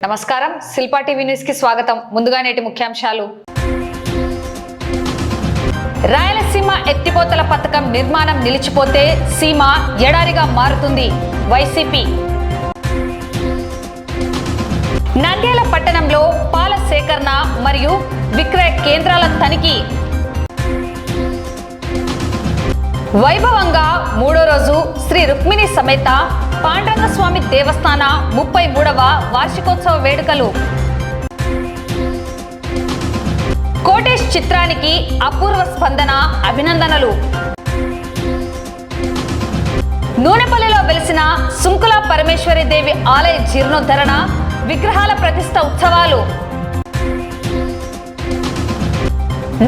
నమస్కారం, Shilpa TV news కి స్వాగతం. ముందుగా నేటి ముఖ్యాంశాలు. రాయలసీమ ఎత్తిపోతల పథకం నిర్మాణం నిలిచిపోతే సీమ ఎడారిగా మారుతుంది. వైసీపీ. నంద్యాల పట్టణంలో పాల సేకరణ మరియు విక్రయ కేంద్రాల తనిఖీ. వైభవంగా మూడో రోజు శ్రీ రుక్మిణి సమేత పాండురంగస్వామి దేవస్థాన 33వ వార్షికోత్సవ వేడుకలు. కోటేష్ చిత్రానికి అపూర్వ స్పందన, అభినందనలు. నూనెపల్లిలో వెలిసిన సుంకుల పరమేశ్వరి దేవి ఆలయ జీర్ణోద్ధరణ, విగ్రహాల ప్రతిష్ఠ ఉత్సవాలు.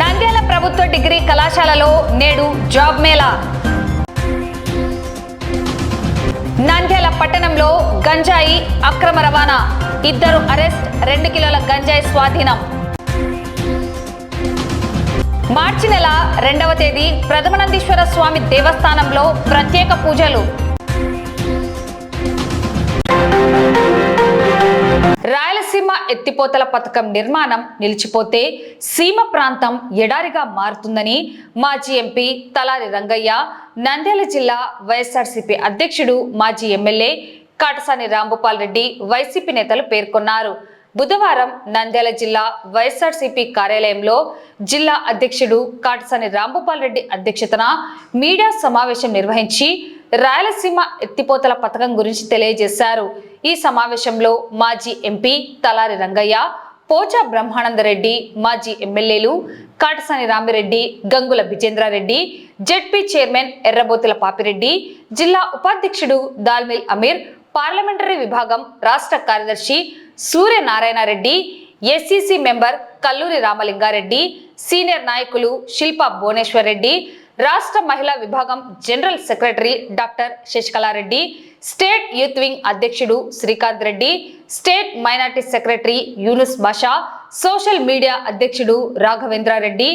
నంద్యాల ప్రభుత్వ డిగ్రీ కళాశాలలో నేడు జాబ్ మేళా. నంద్యాల పట్టణంలో గంజాయి అక్రమ రవాణా, 2 అరెస్ట్, 2 కిలోల గంజాయి స్వాధీనం. మార్చి నెల 2వ తేదీ ప్రథమానందీశ్వర స్వామి దేవస్థానంలో ప్రత్యేక పూజలు. రాయలసీమ ఎత్తిపోతల పథకం నిర్మాణం నిలిచిపోతే సీమ ప్రాంతం ఎడారిగా మారుతుందని మాజీ ఎంపీ తలారి రంగయ్య, నంద్యాల జిల్లా వైఎస్ఆర్సీపీ అధ్యక్షుడు, మాజీ ఎమ్మెల్యే కాటసాని రాంభూపాల్ రెడ్డి, వైసీపీ నేతలు పేర్కొన్నారు. బుధవారం నంద్యాల జిల్లా వైఎస్ఆర్సీపీ కార్యాలయంలో జిల్లా అధ్యక్షుడు కాటసాని రాంభూపాల్ రెడ్డి అధ్యక్షతన మీడియా సమావేశం నిర్వహించి రాయలసీమ ఎత్తిపోతల పథకం గురించి తెలియజేశారు. ఈ సమావేశంలో మాజీ ఎంపీ తలారి రంగయ్య, పోచా బ్రహ్మానందరెడ్డి, మాజీ ఎమ్మెల్యేలు కాటసాని రామిరెడ్డి, గంగుల విజేంద్రారెడ్డి, జెడ్పీ చైర్మన్ ఎర్రబోతుల పాపిరెడ్డి, జిల్లా ఉపాధ్యక్షుడు దాల్మిల్ అమీర్, పార్లమెంటరీ విభాగం రాష్ట్ర కార్యదర్శి Suryanarayana Reddy, SCC member Kalluri Ramalinga Reddy, senior నాయకులు శిల్పా భువనేశ్వర్ రెడ్డి, రాష్ట్ర మహిళా విభాగం general secretary doctor Sasikala Reddy, state youth wing అధ్యక్షుడు Srikanth Reddy, state minority secretary Yunus Basha, social media అధ్యక్షుడు రాఘవేంద్రారెడ్డి,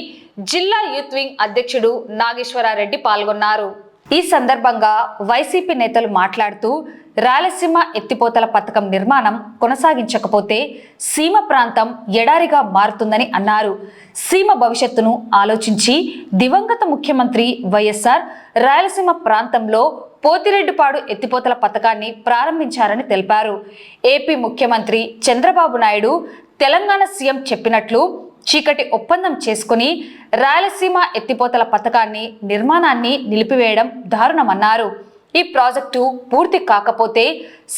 జిల్లా యూత్ వింగ్ అధ్యక్షుడు నాగేశ్వరారెడ్డి పాల్గొన్నారు. ఈ సందర్భంగా వైసీపీ నేతలు మాట్లాడుతూ రాయలసీమ ఎత్తిపోతల పథకం నిర్మాణం కొనసాగించకపోతే సీమ ప్రాంతం ఎడారిగా మారుతుందని అన్నారు. సీమ భవిష్యత్తును ఆలోచించి దివంగత ముఖ్యమంత్రి వైఎస్ఆర్ రాయలసీమ ప్రాంతంలో పోతిరెడ్డిపాడు ఎత్తిపోతల పథకాన్ని ప్రారంభించారని తెలిపారు. ఏపీ ముఖ్యమంత్రి చంద్రబాబు నాయుడు తెలంగాణ సీఎం చెప్పినట్లు చీకటి ఒప్పందం చేసుకుని రాయలసీమ ఎత్తిపోతల పథకాన్ని నిర్మాణాన్ని నిలిపివేయడం దారుణమన్నారు. ఈ ప్రాజెక్టు పూర్తి కాకపోతే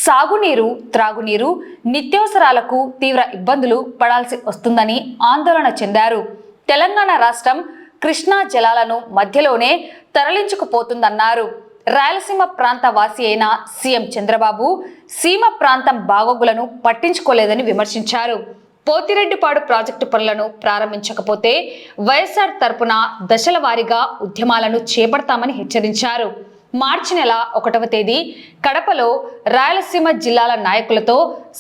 సాగునీరు, త్రాగునీరు, నిత్యావసరాలకు తీవ్ర ఇబ్బందులు పడాల్సి వస్తుందని ఆందోళన చెందారు. తెలంగాణ రాష్ట్రం కృష్ణా జలాలను మధ్యలోనే తరలించుకుపోతుందన్నారు. రాయలసీమ ప్రాంత వాసి అయిన సీఎం చంద్రబాబు సీమ ప్రాంతం బాగోగులను పట్టించుకోలేదని విమర్శించారు. పోతిరెడ్డిపాడు ప్రాజెక్టు పనులను ప్రారంభించకపోతే వైఎస్ఆర్ తరపున దశల వారీగా ఉద్యమాలను చేపడతామని హెచ్చరించారు. మార్చి నెల 1వ తేదీ కడపలో రాయలసీమ జిల్లాల నాయకులతో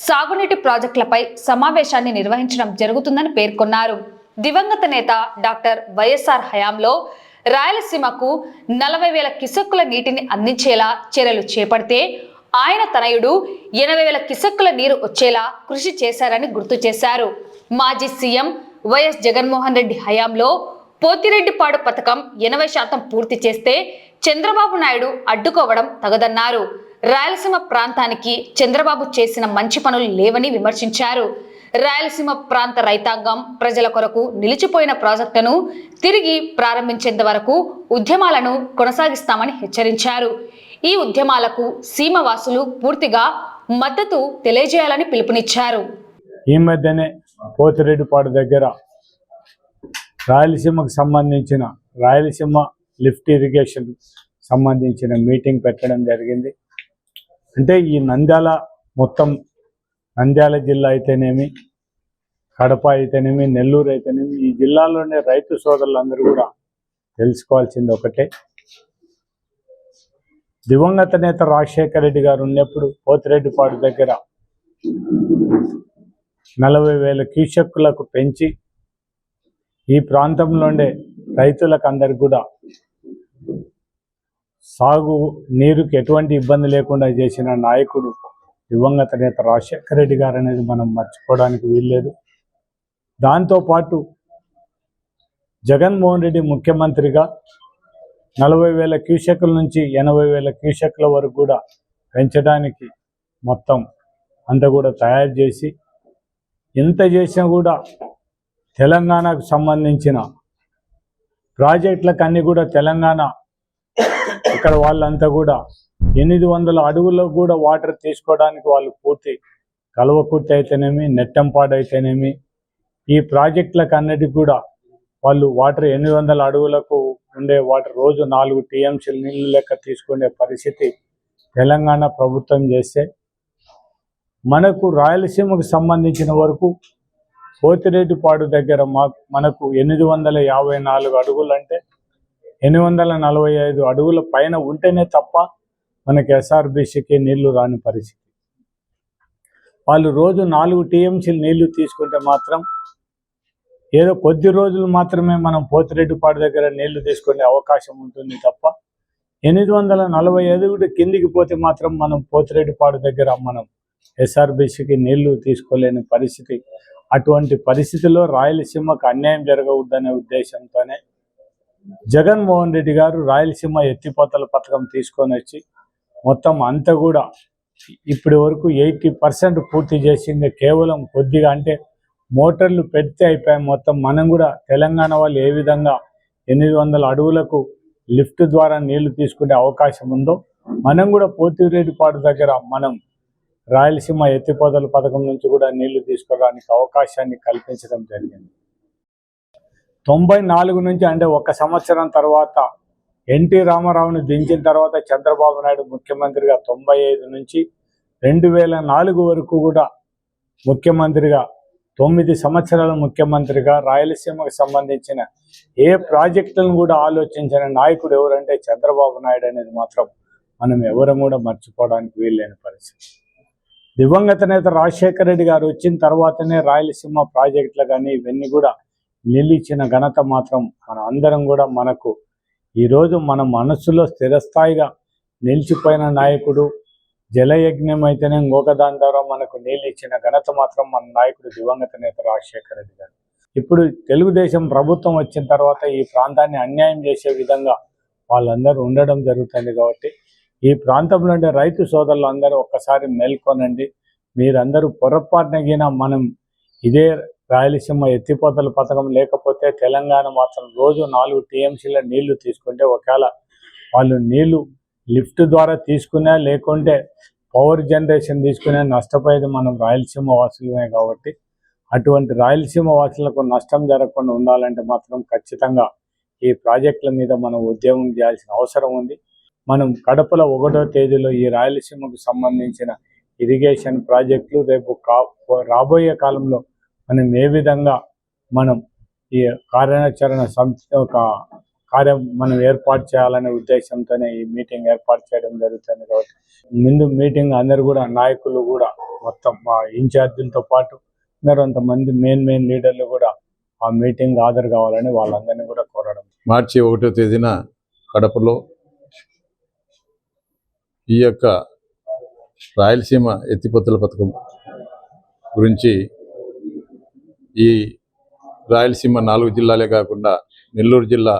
సాగునీటి ప్రాజెక్టులపై సమావేశాన్ని నిర్వహించడం జరుగుతుందని పేర్కొన్నారు. దివంగత నేత డాక్టర్ వైఎస్ఆర్ హయాంలో రాయలసీమకు 40,000 క్యూసెక్కుల నీటిని అందించేలా చర్యలు చేపడితే ఆయన తనయుడు 80,000 క్యూసెక్కుల నీరు వచ్చేలా కృషి చేశారని గుర్తు చేశారు. మాజీ సీఎం వైఎస్ జగన్మోహన్ రెడ్డి హయాంలో పోతిరెడ్డిపాడు పథకం 80% పూర్తి చేస్తే చంద్రబాబు నాయుడు అడ్డుకోవడం తగదన్నారు. రాయలసీమ ప్రాంతానికి చంద్రబాబు చేసిన మంచి పనులు లేవని విమర్శించారు. రాయలసీమ ప్రాంత రైతాంగం ప్రజల కొరకు నిలిచిపోయిన ప్రాజెక్టును తిరిగి ప్రారంభించేంత వరకు ఉద్యమాలను కొనసాగిస్తామని హెచ్చరించారు. ఈ ఉద్యమాలకు సీమవాసులు పూర్తిగా మద్దతు తెలియజేయాలని పిలుపునిచ్చారు. ఈ మధ్యనే పోతిరెడ్డిపాడు దగ్గర రాయలసీమకు సంబంధించిన రాయలసీమ లిఫ్ట్ ఇరిగేషన్ సంబంధించిన మీటింగ్ పెట్టడం జరిగింది. అంటే ఈ నంద్యాల మొత్తం నంద్యాల జిల్లా అయితేనేమి, కడప అయితేనేమి, నెల్లూరు అయితేనేమి, ఈ జిల్లాలోనే రైతు సోదరులందరూ కూడా తెలుసుకోవాల్సింది ఒకటే, దివంగత నేత రాజశేఖర రెడ్డి గారు ఉన్నప్పుడు పోతిరెడ్డిపాడు దగ్గర 40,000 క్యూసెక్కులకు పెంచి ఈ ప్రాంతంలోనే రైతులకు అందరికి కూడా సాగు నీరుకి ఎటువంటి ఇబ్బంది లేకుండా చేసిన నాయకుడు దివంగత నేత రాజశేఖర రెడ్డి గారు అనేది మనం మర్చిపోవడానికి వీల్లేదు. దాంతోపాటు జగన్మోహన్ రెడ్డి ముఖ్యమంత్రిగా 40,000 క్యూసెక్ల నుంచి 80,000 క్యూసెక్ల వరకు కూడా పెంచడానికి మొత్తం అంతా కూడా తయారు చేసి, ఎంత చేసినా కూడా తెలంగాణకు సంబంధించిన ప్రాజెక్టులకు అన్నీ కూడా తెలంగాణ ఇక్కడ వాళ్ళంతా కూడా 800 అడుగులకు కూడా వాటర్ తీసుకోవడానికి వాళ్ళు పూర్తి కల్వకుర్తి అయితేనేమి, నెట్టంపాడు అయితేనేమి, ఈ ప్రాజెక్టులకు అన్నిటికి కూడా వాళ్ళు వాటర్ 800 అడుగులకు ఉండే వాటర్ రోజు 4 టీఎంసీల నీళ్ళు లెక్క తీసుకునే పరిస్థితి తెలంగాణ ప్రభుత్వం చేస్తే, మనకు రాయలసీమకు సంబంధించిన వరకు పోతిరెడ్డిపాడు దగ్గర మనకు 854 అడుగులు అంటే 845 అడుగుల పైన ఉంటేనే తప్ప మనకి ఎస్ఆర్బీసీకి నీళ్లు రాని పరిస్థితి. వాళ్ళు రోజు 4 టీఎంసీలు నీళ్లు తీసుకుంటే మాత్రం ఏదో కొద్ది రోజులు మాత్రమే మనం పోతిరెడ్డిపాడు దగ్గర నీళ్లు తీసుకునే అవకాశం ఉంటుంది తప్ప 845 కిందికి పోతే మాత్రం మనం పోతిరెడ్డిపాడు దగ్గర మనం ఎస్ఆర్బీసీకి నీళ్లు తీసుకోలేని పరిస్థితి. అటువంటి పరిస్థితిలో రాయలసీమకు అన్యాయం జరగవద్దనే ఉద్దేశంతోనే జగన్మోహన్ రెడ్డి గారు రాయలసీమ ఎత్తిపోతల పథకం తీసుకొని వచ్చి మొత్తం అంతా కూడా ఇప్పటి వరకు 80% పూర్తి చేసి ఇంకా కేవలం కొద్దిగా అంటే మోటార్లు పెడితే అయిపోయాయి మొత్తం. మనం కూడా తెలంగాణ వాళ్ళు ఏ విధంగా 800 అడుగులకు లిఫ్ట్ ద్వారా నీళ్లు తీసుకునే అవకాశం ఉందో మనం కూడా పోతిరెడ్డిపాడు దగ్గర మనం రాయలసీమ ఎత్తిపోతల పథకం నుంచి కూడా నీళ్లు తీసుకోవడానికి అవకాశాన్ని కల్పించడం జరిగింది. 94 నుంచి అంటే 1 సంవత్సరం తర్వాత ఎన్టీ రామారావుని దించిన తర్వాత చంద్రబాబు నాయుడు ముఖ్యమంత్రిగా 95 నుంచి 2004 వరకు కూడా ముఖ్యమంత్రిగా 9 సంవత్సరాల ముఖ్యమంత్రిగా రాయలసీమకు సంబంధించిన ఏ ప్రాజెక్టులను కూడా ఆలోచించిన నాయకుడు ఎవరంటే చంద్రబాబు నాయుడు అనేది మాత్రం మనం ఎవరం కూడా మర్చిపోవడానికి వీల్లేని పరిస్థితి. దివంగత నేత రాజశేఖర రెడ్డి గారు వచ్చిన తర్వాతనే రాయలసీమ ప్రాజెక్టులు కానీ ఇవన్నీ కూడా నిలిచిన ఘనత మాత్రం మన అందరం కూడా మనకు ఈరోజు మన మనస్సులో స్థిరస్థాయిగా నిలిచిపోయిన నాయకుడు. జలయజ్ఞం అయితేనే ఇంకొక దాని ద్వారా మనకు నీళ్ళు ఇచ్చిన ఘనత మాత్రం మన నాయకుడు దివంగత నేత రాజశేఖర రెడ్డి గారు. ఇప్పుడు తెలుగుదేశం ప్రభుత్వం వచ్చిన తర్వాత ఈ ప్రాంతాన్ని అన్యాయం చేసే విధంగా వాళ్ళందరూ ఉండడం జరుగుతుంది. కాబట్టి ఈ ప్రాంతంలో ఉండే రైతు సోదరులు అందరూ ఒక్కసారి మేల్కొనండి. మీరందరూ పొరపాటునగిన మనం ఇదే రాయలసీమ ఎత్తిపోతల పథకం లేకపోతే తెలంగాణ మాత్రం రోజు 4 టీఎంసీల నీళ్లు తీసుకుంటే ఒకవేళ వాళ్ళు నీళ్లు లిఫ్ట్ ద్వారా తీసుకునే లేకుంటే పవర్ జనరేషన్ తీసుకునే నష్టపోయేది మనం రాయలసీమ వాసులమే. కాబట్టి అటువంటి రాయలసీమ వాసులకు నష్టం జరగకుండా ఉండాలంటే మాత్రం ఖచ్చితంగా ఈ ప్రాజెక్టుల మీద మనం ఉద్యమం చేయాల్సిన అవసరం ఉంది. మనం కడపలో 1వ తేదీలో ఈ రాయలసీమకు సంబంధించిన ఇరిగేషన్ ప్రాజెక్టులు రేపు రాబోయే కాలంలో మనం ఏ విధంగా మనం ఈ కార్యాచరణ కార్యం మనం ఏర్పాటు చేయాలనే ఉద్దేశంతోనే ఈ మీటింగ్ ఏర్పాటు చేయడం జరుగుతుంది. కాబట్టి ముందు మీటింగ్ అందరూ కూడా నాయకులు కూడా మొత్తం మా ఇన్ఛార్జీలతో పాటు కొంతమంది మెయిన్ లీడర్లు కూడా ఆ మీటింగ్ హాజరు కావాలని వాళ్ళందరినీ కూడా కోరడం. మార్చి 1వ తేదీన కడపలో ఈ యొక్క రాయలసీమ ఎత్తిపోతల పథకం గురించి ఈ రాయలసీమ 4 జిల్లాలే కాకుండా నెల్లూరు జిల్లా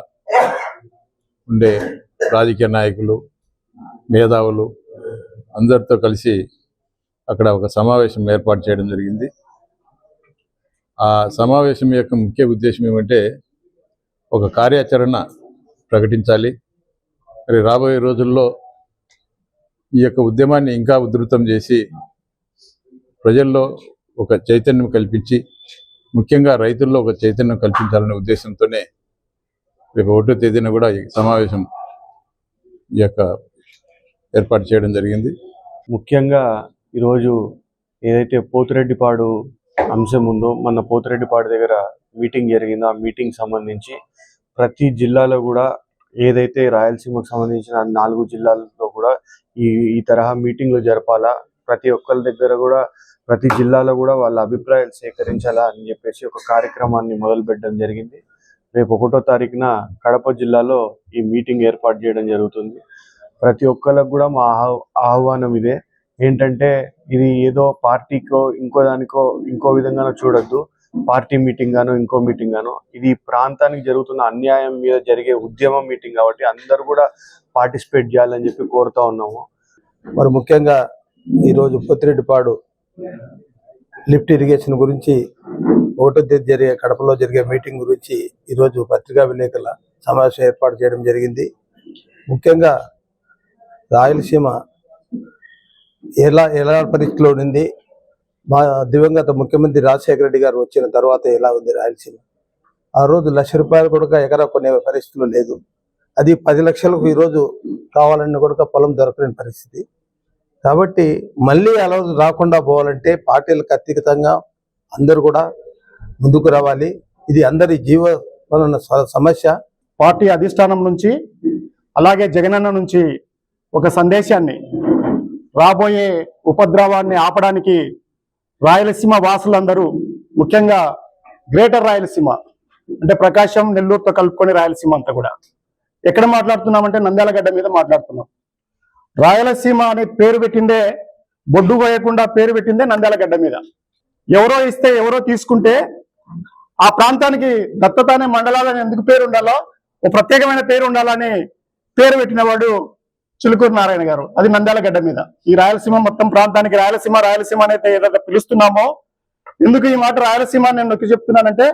ఉండే రాజకీయ నాయకులు, మేధావులు అందరితో కలిసి అక్కడ ఒక సమావేశం ఏర్పాటు చేయడం జరిగింది. ఆ సమావేశం యొక్క ముఖ్య ఉద్దేశం ఏమంటే ఒక కార్యాచరణ ప్రకటించాలి. మరి రాబోయే రోజుల్లో ఈ యొక్క ఉద్యమాన్ని ఇంకా ఉధృతం చేసి ప్రజల్లో ఒక చైతన్యం కల్పించి ముఖ్యంగా రైతుల్లో ఒక చైతన్యం కల్పించాలనే ఉద్దేశంతోనే రేపు 1వ తేదీన కూడా ఈ సమావేశం ఈ యొక్క ఏర్పాటు చేయడం జరిగింది. ముఖ్యంగా ఈరోజు ఏదైతే పోతిరెడ్డిపాడు అంశం ఉందో, మన పోతిరెడ్డిపాడు దగ్గర మీటింగ్ జరిగిందో ఆ మీటింగ్ సంబంధించి ప్రతి జిల్లాలో కూడా ఏదైతే రాయలసీమకు సంబంధించిన 4 జిల్లాల్లో కూడా ఈ తరహా మీటింగ్లు జరపాలా, ప్రతి ఒక్కరి దగ్గర కూడా ప్రతి జిల్లాలో కూడా వాళ్ళ అభిప్రాయాలు సేకరించాలా అని చెప్పేసి ఒక కార్యక్రమాన్ని మొదలుపెట్టడం జరిగింది. రేపు 1వ తారీఖున కడప జిల్లాలో ఈ మీటింగ్ ఏర్పాటు చేయడం జరుగుతుంది. ప్రతి ఒక్కరికి కూడా మా ఆహ్వానం ఇదే. ఏంటంటే ఇది ఏదో పార్టీకో ఇంకో దానికో ఇంకో విధంగానో చూడొద్దు, పార్టీ మీటింగ్ గాను ఇంకో మీటింగ్ గాను. ఇది ప్రాంతానికి జరుగుతున్న అన్యాయం మీద జరిగే ఉద్యమం మీటింగ్ కాబట్టి అందరూ కూడా పార్టిసిపేట్ చేయాలని చెప్పి కోరుతా ఉన్నాము. మరి ముఖ్యంగా ఈరోజు పొత్తిరెడ్డిపాడు లిఫ్ట్ ఇరిగేషన్ గురించి 1వ తేదీ జరిగే కడపలో జరిగే మీటింగ్ గురించి ఈరోజు పత్రికా విలేకరుల సమావేశం ఏర్పాటు చేయడం జరిగింది. ముఖ్యంగా రాయలసీమ ఎలా పరిస్థితిలో ఉంది, మా దివంగత ముఖ్యమంత్రి రాజశేఖర రెడ్డి గారు వచ్చిన తర్వాత ఎలా ఉంది రాయలసీమ. ఆ రోజు ₹1,00,000 కూడా ఎకరా కొనే పరిస్థితులు లేదు. అది 10 లక్షలకు ఈరోజు కావాలన్న కూడా పొలం దొరకలేని పరిస్థితి. కాబట్టి మళ్ళీ అలా రాకుండా పోవాలంటే పార్టీలకు అతీతంగా అందరూ కూడా ముందుకు రావాలి. ఇది అందరి జీవన సమస్య. పార్టీ అధిష్టానం నుంచి అలాగే జగనన్న నుంచి ఒక సందేశాన్ని, రాబోయే ఉపద్రవాన్ని ఆపడానికి రాయలసీమ వాసులందరూ, ముఖ్యంగా గ్రేటర్ రాయలసీమ అంటే ప్రకాశం, నెల్లూరుతో కలుపుకొని రాయలసీమ అంతా కూడా ఎక్కడ మాట్లాడుతున్నామంటే నంద్యాల గడ్డ మీద మాట్లాడుతున్నాం. రాయలసీమ అనే పేరు పెట్టిందే, బొడ్డు పోయకుండా పేరు పెట్టిందే నంద్యాల గడ్డ మీద. ఎవరో ఇస్తే ఎవరో తీసుకుంటే ఆ ప్రాంతానికి దత్తత అనే మండలాలని ఎందుకు పేరు ఉండాలో, ఓ ప్రత్యేకమైన పేరు ఉండాలని పేరు పెట్టిన వాడు చిలుకూరు నారాయణ గారు. అది నంద్యాల గడ్డ మీద. ఈ రాయలసీమ మొత్తం ప్రాంతానికి రాయలసీమ రాయలసీమ అనేది ఏదైతే పిలుస్తున్నామో, ఎందుకు ఈ మాట రాయలసీమ నేను నొక్కి చెప్తున్నానంటే,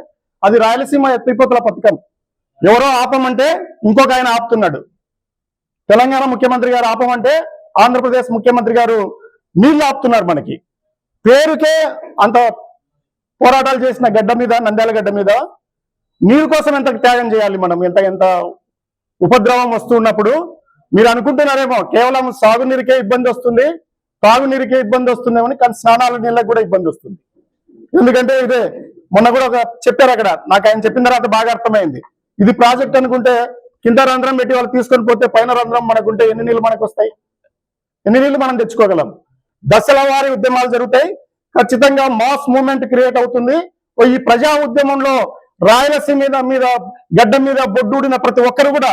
అది రాయలసీమ ఎత్తిపోతల పథకం. ఎవరో ఆపమంటే ఇంకొక ఆయన ఆపుతున్నాడు. తెలంగాణ ముఖ్యమంత్రి గారు ఆపమంటే ఆంధ్రప్రదేశ్ ముఖ్యమంత్రి గారు నీళ్లు ఆపుతున్నారు. మనకి పేరుకే అంత పోరాటాలు చేసిన గడ్డ మీద, నంద్యాల గడ్డ మీద నీరు కోసం ఎంత త్యాగం చేయాలి మనం? ఎంత ఉపద్రవం వస్తున్నప్పుడు మీరు అనుకుంటున్నారేమో కేవలం సాగునీరుకే ఇబ్బంది వస్తుంది, తాగునీరుకే ఇబ్బంది వస్తుందేమని, కానీ స్నానాల నీళ్ళకి కూడా ఇబ్బంది వస్తుంది. ఎందుకంటే ఇదే మొన్న కూడా చెప్పారు అక్కడ, నాకు ఆయన చెప్పిన తర్వాత బాగా అర్థమైంది. ఇది ప్రాజెక్ట్ అనుకుంటే కింద రంధ్రం పెట్టి వాళ్ళు తీసుకొని పోతే పైన రంధ్రం మనకుంటే ఎన్ని నీళ్ళు మనకు వస్తాయి? ఎన్ని నీళ్ళు మనం తెచ్చుకోగలం? దశల వారీ ఉద్యమాలు జరుగుతాయి. ఖచ్చితంగా మాస్ మూవ్మెంట్ క్రియేట్ అవుతుంది. ఈ ప్రజా ఉద్యమంలో రాయలసీమ మీద గడ్డ మీద బొడ్డూడిన ప్రతి ఒక్కరు కూడా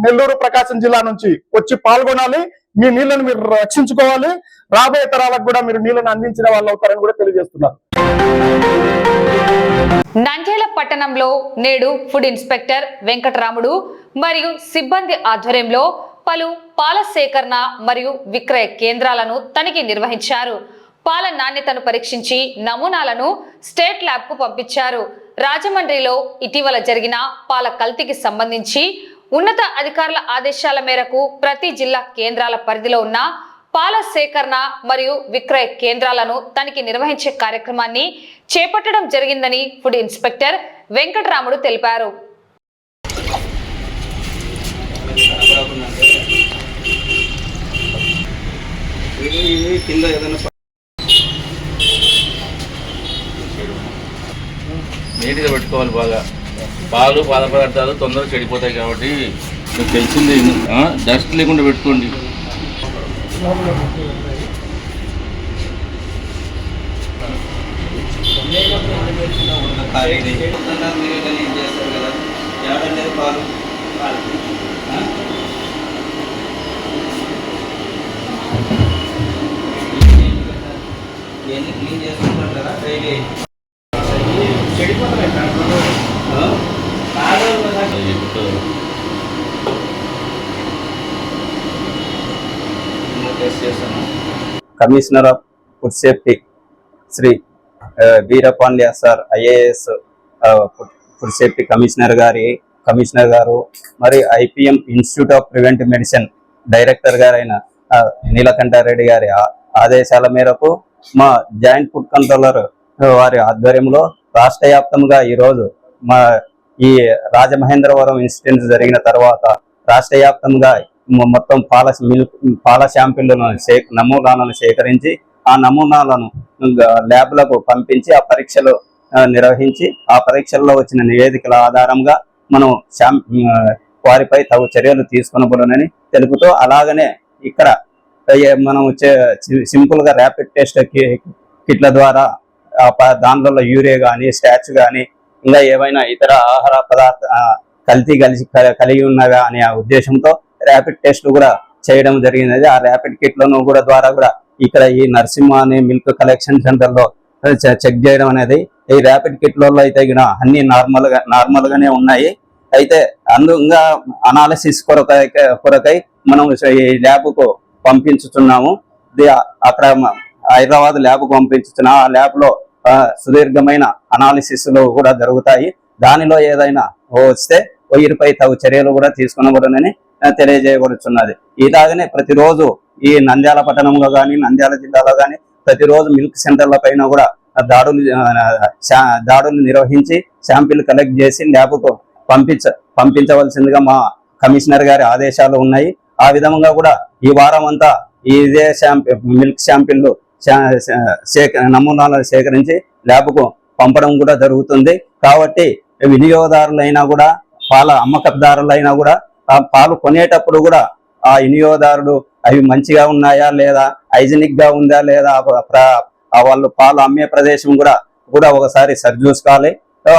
నెల్లూరు, ప్రకాశం జిల్లా నుంచి వచ్చి పాల్గొనాలి. మీ నీళ్లను మీరు రక్షించుకోవాలి. రాబోయే తరాలకు కూడా మీరు నీళ్లను అందించిన వాళ్ళు అవుతారని కూడా తెలియజేస్తున్నారు. నంద్యాల పట్టణంలో నేడు ఫుడ్ ఇన్స్పెక్టర్ వెంకటరాముడు మరియు సిబ్బంది ఆధ్వర్యంలో పలు పాల సేకరణ మరియు విక్రయ కేంద్రాలను తనిఖీ నిర్వహించారు. పాల నాణ్యతను పరీక్షించి నమూనాలను స్టేట్ ల్యాబ్ కు పంపించారు. రాజమండ్రిలో ఇటీవల జరిగిన పాల కల్తీకి సంబంధించి ఉన్నత అధికారుల ఆదేశాల మేరకు ప్రతి జిల్లా కేంద్రాల పరిధిలో ఉన్న పాల సేకరణ మరియు విక్రయ కేంద్రాలను తనిఖీ నిర్వహించే కార్యక్రమాన్ని చేపట్టడం జరిగిందని ఫుడ్ ఇన్స్పెక్టర్ వెంకటరాముడు తెలిపారు. నీట్గా పెట్టుకోవాలి. బాగా పాలు, పాల పదార్థాలు తొందరగా చెడిపోతాయి కాబట్టి మీకు తెలిసింది, డస్ట్ లేకుండా పెట్టుకోండి. క్లీన్ చేసుకుంటారా daily commissioner of food safety Shri Veerapandya sir IAS food safety commissioner గారు మరి IPM institute of preventive medicine director గారైన నీలకంఠారెడ్డి గారి ఆదేశాల మేరకు మా జాయింట్ ఫుడ్ కంట్రోలర్ వారి ఆధ్వర్యంలో రాష్ట్ర వ్యాప్తంగా ఈరోజు మా ఈ రాజమహేంద్రవరం ఇన్సిడెంట్ జరిగిన తర్వాత రాష్ట్ర వ్యాప్తంగా మొత్తం పాల శాంపిళ్లను నమూనాలను సేకరించి ఆ నమూనాలను ల్యాబ్లకు పంపించి ఆ పరీక్షలు నిర్వహించి ఆ పరీక్షల్లో వచ్చిన నివేదికల ఆధారంగా మనం వారిపై తగు చర్యలు తీసుకొనబడునని తెలుపుతూ, అలాగనే ఇక్కడ మనం సింపుల్ గా ర్యాపిడ్ టెస్ట్ కిట్ల ద్వారా దాంట్లో యూరియా కానీ స్టాచ్ కానీ ఇంకా ఏవైనా ఇతర ఆహార పదార్థ కల్తీ కలిగి ఉన్నవా అనే ఉద్దేశంతో ర్యాపిడ్ టెస్ట్ కూడా చేయడం జరిగినది. ఆ ర్యాపిడ్ కిట్లను ద్వారా కూడా ఇక్కడ ఈ నరసింహ అనే మిల్క్ కలెక్షన్ సెంటర్లో చెక్ చేయడం అనేది, ఈ ర్యాపిడ్ కిట్లలో అయితే అన్ని నార్మల్ గానే ఉన్నాయి. అయితే అందుగా అనాలిసిస్ కొరకై మనం ఈ ల్యాబ్కు పంపించుతున్నాము. అక్కడ హైదరాబాద్ ల్యాబ్కు పంపించుతున్నా. ఆ ల్యాబ్ లో సుదీర్ఘమైన అనాలిసిస్లు కూడా జరుగుతాయి. దానిలో ఏదైనా వస్తే వీరిపై తగు చర్యలు కూడా తీసుకునబడనని తెలియజేయబడుతున్నది. ఇలాగనే ప్రతిరోజు ఈ నంద్యాల పట్టణంలో కానీ నంద్యాల జిల్లాలో కానీ ప్రతిరోజు మిల్క్ సెంటర్ల పైన కూడా దాడులు నిర్వహించి శాంపిల్ కలెక్ట్ చేసి ల్యాబ్కు పంపించవలసిందిగా మా కమిషనర్ గారి ఆదేశాలు ఉన్నాయి. ఆ విధంగా కూడా ఈ వారం అంతా ఇదే మిల్క్ శాంపిల్లు నమూనాలను సేకరించి ల్యాబ్కు పంపడం కూడా జరుగుతుంది. కాబట్టి వినియోగదారులైనా కూడా పాల అమ్మకదారులైనా కూడా ఆ పాలు కొనేటప్పుడు కూడా ఆ వినియోగదారుడు అవి మంచిగా ఉన్నాయా లేదా, హైజీనిక్ గా ఉందా లేదా, వాళ్ళు పాలు అమ్మే ప్రదేశం కూడా ఒకసారి సరిచూసుకోవాలి.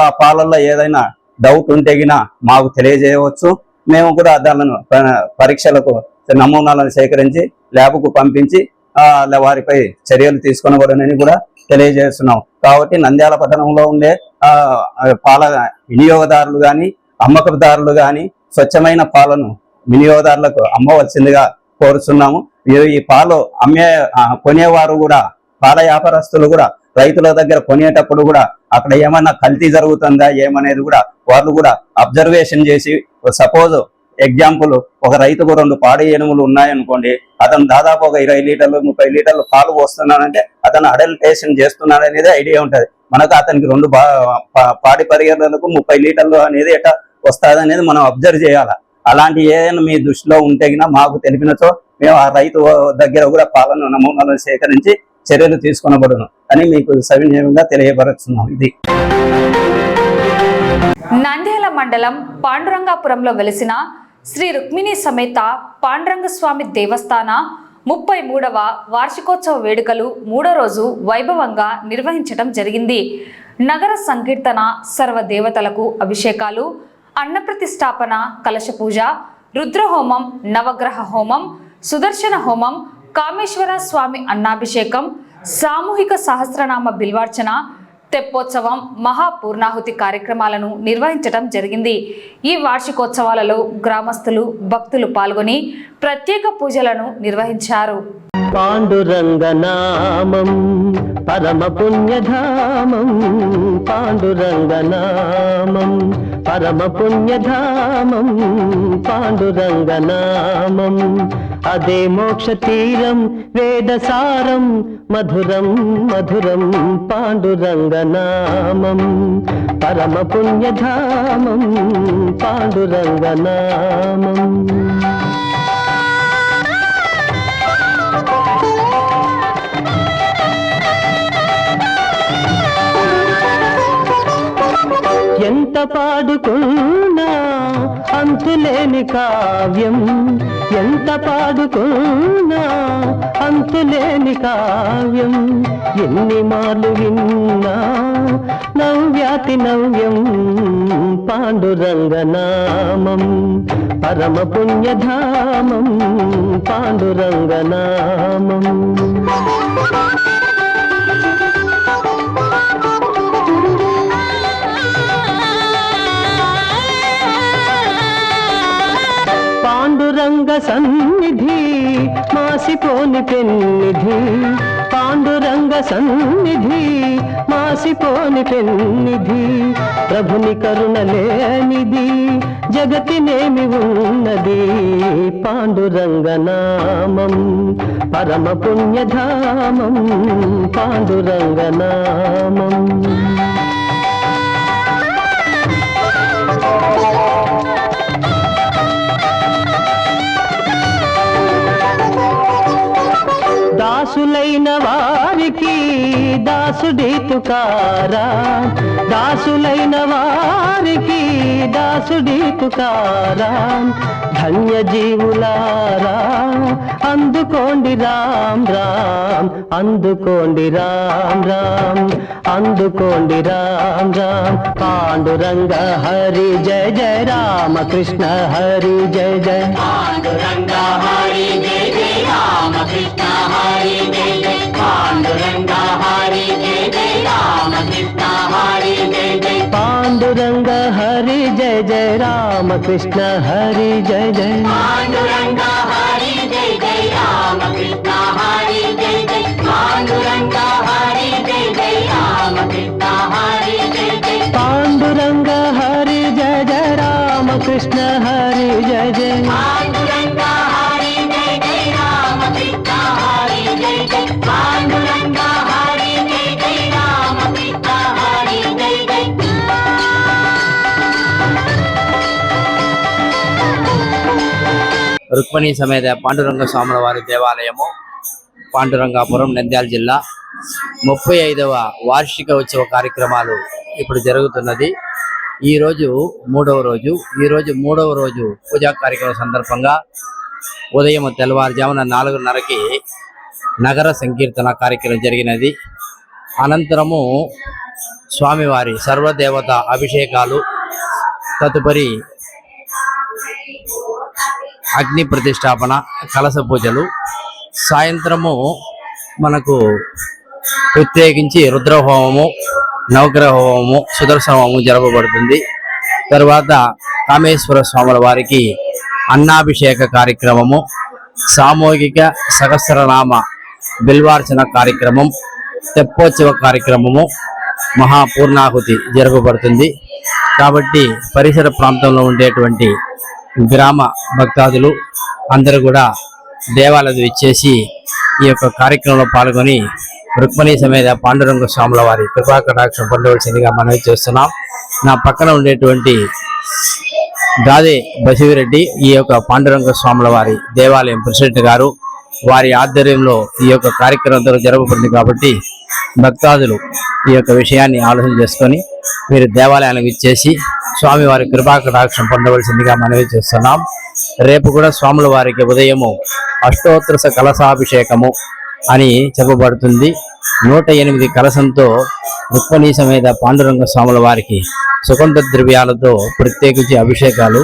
ఆ పాలల్లో ఏదైనా డౌట్ ఉంటే మాకు తెలియజేయవచ్చు. మేము కూడా దానిని పరీక్షలకు నమూనాలను సేకరించి ల్యాబ్కు పంపించి వారిపై చర్యలు తీసుకొనబడనని కూడా తెలియజేస్తున్నాం. కాబట్టి నంద్యాల పట్టణంలో ఉండే పాల వినియోగదారులు కానీ అమ్మకదారులు కానీ స్వచ్ఛమైన పాలను వినియోగదారులకు అమ్మవలసిందిగా కోరుతున్నాము. ఈ పాలు కొనేవారు కూడా, పాల వ్యాపారస్తులు కూడా రైతుల దగ్గర కొనేటప్పుడు కూడా అక్కడ ఏమైనా కల్తీ జరుగుతుందా ఏమనేది కూడా వాళ్ళు కూడా అబ్జర్వేషన్ చేసి, సపోజ్ ఎగ్జాంపుల్ ఒక రైతుకు 2 పాడి ఏనుగులు ఉన్నాయనుకోండి, అతను దాదాపు ఒక 20 లీటర్లు 30 లీటర్లు పాలు పోస్తున్నాడంటే అతను అడల్టేషన్ చేస్తున్నాడు అనేది ఐడియా ఉంటుంది మనకు. అతనికి 2 పాడి పరిగణలకు 30 లీటర్లు అనేది ఎట్లా వస్తుంది అనేది మనం అబ్జర్వ్ చేయాలి. అలాంటి ఏదైనా మీ దృష్టిలో ఉంటే మాకు తెలిపినచో మేము ఆ రైతు దగ్గర కూడా పాలను నమూనాలను సేకరించి చర్యలు తీసుకొనబడును అని మీకు సవినయంగా తెలియపరుస్తున్నాం. ఇది నంద్యాల మండలం పాండురంగాపురంలో వెలిసిన శ్రీ రుక్మిణి సమేత పాండురంగ స్వామి దేవస్థాన 33వ వార్షికోత్సవ వేడుకలు 3వ రోజు వైభవంగా నిర్వహించడం జరిగింది. నగర సంకీర్తన, సర్వదేవతలకు అభిషేకాలు, అన్నప్రతిష్ఠాపన, కలశ పూజ, రుద్రహోమం, నవగ్రహ హోమం, సుదర్శన హోమం, కామేశ్వర స్వామి అన్నాభిషేకం, సామూహిక సహస్రనామ బిల్వార్చన, తెప్పోత్సవం, మహాపూర్ణాహుతి కార్యక్రమాలను నిర్వహించడం జరిగింది. ఈ వార్షికోత్సవాలలో గ్రామస్తులు, భక్తులు పాల్గొని ప్రత్యేక పూజలను నిర్వహించారు. పాండురంగనామం పరమ పుణ్యధామం, పాండురంగనామం పరమ పుణ్యధామం, పాండురంగనామం అదే మోక్ష తీరం వేదసారం, మధురం మధురం పాండురంగనామం పరమ పుణ్యధామం, పాండురంగనామం. ఎంత పాడుకున్నా అంతులేని కావ్యం, ఎంత పాడుకున్నా అంతులేని కావ్యం, ఎన్ని మార్లు విన్నా నవ్యాతి నవ్యం, పాండురంగనామం పరమ పుణ్యధామం, పాండురంగనామం. పాండురంగ సన్నిధి మాసిపోని పెన్నిధి, పాండురంగ సన్నిధి మాసిపోని పెన్నిధి, ప్రభుని కరుణ లేనిది జగతినేమి ఉన్నది, పాండురంగనామం పరమ పుణ్యధామం, పాండురంగనామం. దాసులైన వారికి దాసుడి తుకారా, దాసులైన వారికి దాసుడి తుకారా, ధన్య జీవులారా అందుకోండి రామ్ రామ్, అందుకోండి రామ్ రామ్, అందుకోండి రామ్ రామ్. పాండురంగ హరి జయ జయ, రామకృష్ణ హరి జయ జయ, పాండురంగ హరి జయ జయ. రామకృష్ణ హరి జయ జయ పాండురంగ హరి జయ జయ రామకృష్ణ హరి జయ జయ పాండురంగ హరి జయ జయ రామకృష్ణ హరి జయ జయ పాండురంగ హరి జయ జయ రామకృష్ణ హరి జయ జయ పాండురంగ హరి జయ జయ రామకృష్ణ హరి జయ జయ పాండురంగ హరి జయ జయ రామకృష్ణ హరి జయ జయ పాండురంగ హరి జయ జయ రామకృష్ణ హరి జయ జయ పాండురంగ హరి జయ జయ రామకృష్ణ హరి జయ జయ రుక్మిణి సమేత పాండురంగ స్వాముల వారి దేవాలయము పాండురంగాపురం నంద్యాల జిల్లా 35వ వార్షిక ఉత్సవ కార్యక్రమాలు ఇప్పుడు జరుగుతున్నది. ఈరోజు మూడవ రోజు పూజా కార్యక్రమం సందర్భంగా ఉదయం తెల్లవారుజామున 4:30కి నగర సంకీర్తన కార్యక్రమం జరిగినది. అనంతరము స్వామివారి సర్వదేవత అభిషేకాలు, తదుపరి అగ్ని ప్రతిష్టాపన, కలశ పూజలు, సాయంత్రము మనకు ప్రత్యేకించి రుద్రహోమము, నవగ్రహ హోమము, సుదర్శన హోమము జరపబడుతుంది. తర్వాత కామేశ్వర స్వాముల వారికి అన్నాభిషేక కార్యక్రమము, సామూహిక సహస్రనామ బిల్వార్చన కార్యక్రమం, తెప్పోత్సవ కార్యక్రమము, మహాపూర్ణాహుతి జరపబడుతుంది. కాబట్టి పరిసర ప్రాంతంలో ఉండేటువంటి గ్రామ భక్తాదులు అందరూ కూడా దేవాలయం ఇచ్చేసి ఈ యొక్క కార్యక్రమంలో పాల్గొని రుక్మిణి సమేత పాండురంగ స్వాముల వారి కృపా కటాక్షం పొందవలసిందిగా మనవి చేస్తున్నాం. నా పక్కన ఉండేటువంటి గాదే బసివిరెడ్డి ఈ యొక్క పాండురంగ స్వాముల వారి దేవాలయం ప్రెసిడెంట్ గారు, వారి ఆధ్వర్యంలో ఈ యొక్క కార్యక్రమం జరగబడింది. కాబట్టి భక్తాదులు ఈ యొక్క విషయాన్ని ఆలోచన చేసుకొని మీరు దేవాలయానికి ఇచ్చేసి స్వామివారి కృపా కటాక్షం పొందవలసిందిగా మనవి చేస్తున్నాం. రేపు కూడా స్వాముల వారికి ఉదయము అష్టోత్తర కలశాభిషేకము అని చెప్పబడుతుంది. 108 కలశంతో రుక్మిణి సమేత పాండురంగ స్వాముల వారికి సుగంధ ద్రవ్యాలతో ప్రత్యేకించి అభిషేకాలు,